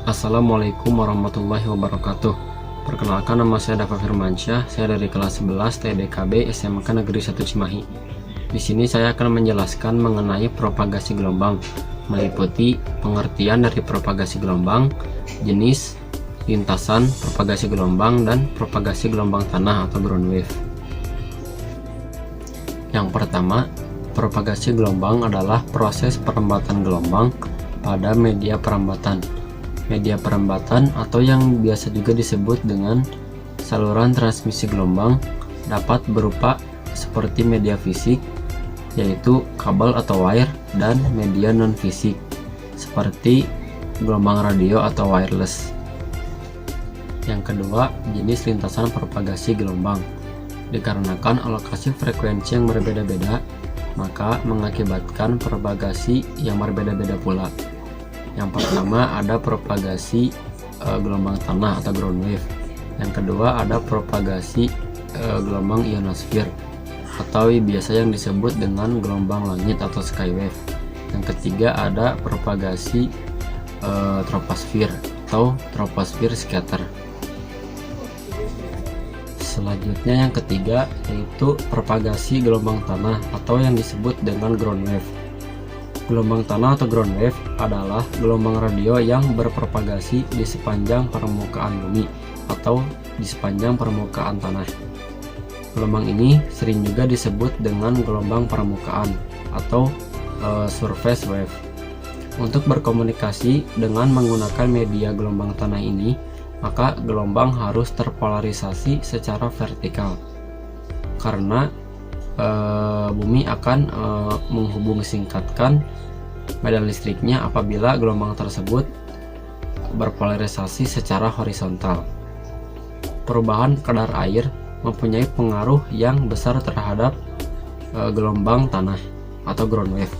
Assalamualaikum warahmatullahi wabarakatuh. Perkenalkan, nama saya Dafa Firmansyah. Saya dari kelas 11 TDKB SMK Negeri 1 Cimahi. Di sini saya akan menjelaskan mengenai propagasi gelombang, meliputi pengertian dari propagasi gelombang, jenis, lintasan propagasi gelombang, dan propagasi gelombang tanah atau ground wave. Yang pertama, propagasi gelombang adalah proses perambatan gelombang pada media perambatan. Media perambatan atau yang biasa juga disebut dengan saluran transmisi gelombang dapat berupa seperti media fisik, yaitu kabel atau wire, dan media non-fisik seperti gelombang radio atau wireless. Yang kedua, jenis lintasan propagasi gelombang. Dikarenakan alokasi frekuensi yang berbeda-beda, maka mengakibatkan propagasi yang berbeda-beda pula. Yang pertama ada propagasi gelombang tanah atau ground wave. Yang kedua ada propagasi gelombang ionosfer atau biasa yang disebut dengan gelombang langit atau sky wave. Yang ketiga ada propagasi troposfer atau troposfer scatter. Selanjutnya yang ketiga yaitu propagasi gelombang tanah atau yang disebut dengan ground wave. Gelombang tanah atau ground wave adalah gelombang radio yang berpropagasi di sepanjang permukaan bumi atau di sepanjang permukaan tanah. Gelombang ini sering juga disebut dengan gelombang permukaan atau surface wave. Untuk berkomunikasi dengan menggunakan media gelombang tanah ini, maka gelombang harus terpolarisasi secara vertikal karena bumi akan menghubung-singkatkan medan listriknya apabila gelombang tersebut berpolarisasi secara horizontal. Perubahan kadar air mempunyai pengaruh yang besar terhadap gelombang tanah atau ground wave.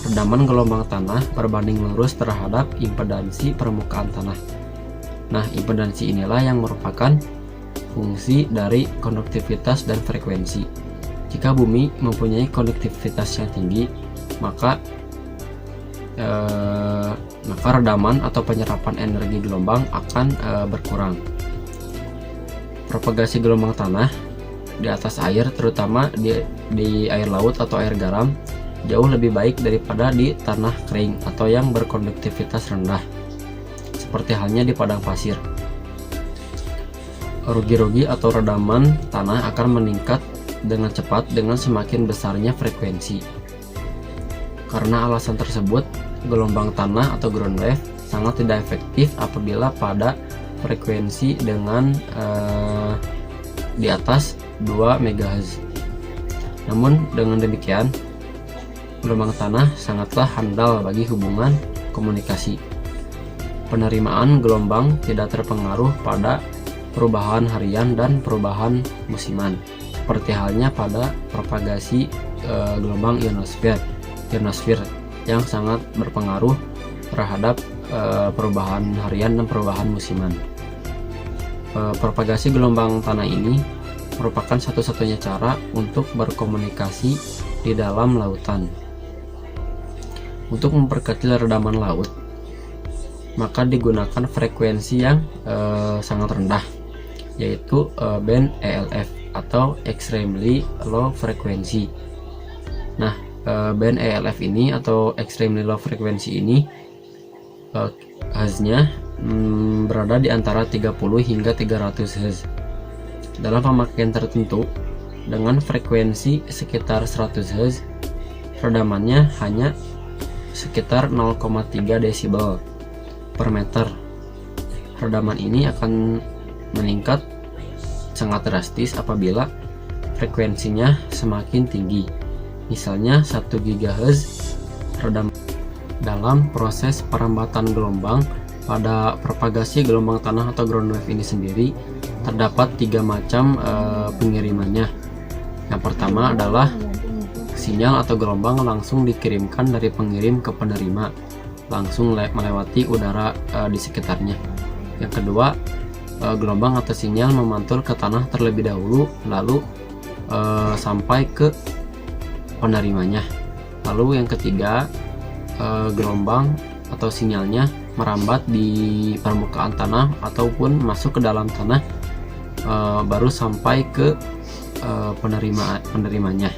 Redaman gelombang tanah berbanding lurus terhadap impedansi permukaan tanah. Nah, impedansi inilah yang merupakan fungsi dari konduktivitas dan frekuensi. Jika bumi mempunyai konduktivitas yang tinggi, maka redaman atau penyerapan energi gelombang akan berkurang. Propagasi gelombang tanah di atas air, terutama di air laut atau air garam, jauh lebih baik daripada di tanah kering atau yang berkonduktivitas rendah, seperti halnya di padang pasir. Rugi-rugi atau redaman tanah akan meningkat dengan cepat dengan semakin besarnya frekuensi. Karena alasan tersebut, gelombang tanah atau ground wave sangat tidak efektif apabila pada frekuensi dengan di atas 2 MHz. Namun dengan demikian, gelombang tanah sangatlah handal bagi hubungan komunikasi. Penerimaan gelombang tidak terpengaruh pada perubahan harian dan perubahan musiman, seperti halnya pada propagasi gelombang ionosfer yang sangat berpengaruh terhadap perubahan harian dan perubahan musiman. Propagasi gelombang tanah ini merupakan satu-satunya cara untuk berkomunikasi di dalam lautan. Untuk memperkecil redaman laut, maka digunakan frekuensi yang sangat rendah, yaitu band ELF atau extremely low frequency. Nah, band ELF ini atau extremely low frequency ini Hz-nya berada di antara 30 hingga 300 Hz. Dalam pemakaian tertentu dengan frekuensi sekitar 100 Hz, redamannya hanya sekitar 0,3 desibel per meter. Redaman ini akan meningkat sangat drastis apabila frekuensinya semakin tinggi, misalnya 1 GHz. Redam dalam proses perambatan gelombang pada propagasi gelombang tanah atau ground wave ini sendiri terdapat 3 macam pengirimannya. Yang pertama adalah sinyal atau gelombang langsung dikirimkan dari pengirim ke penerima, langsung melewati udara di sekitarnya. Yang kedua, gelombang atau sinyal memantul ke tanah terlebih dahulu, lalu sampai ke penerimanya. Lalu yang ketiga, gelombang atau sinyalnya merambat di permukaan tanah ataupun masuk ke dalam tanah, baru sampai ke penerimanya.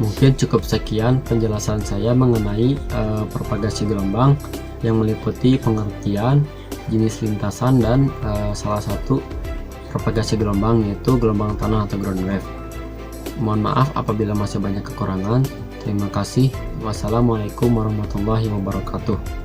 Mungkin cukup sekian penjelasan saya mengenai propagasi gelombang yang meliputi pengertian, jenis lintasan, dan salah satu propagasi gelombang yaitu gelombang tanah atau ground wave. Mohon maaf apabila masih banyak kekurangan. Terima kasih. Wassalamualaikum warahmatullahi wabarakatuh.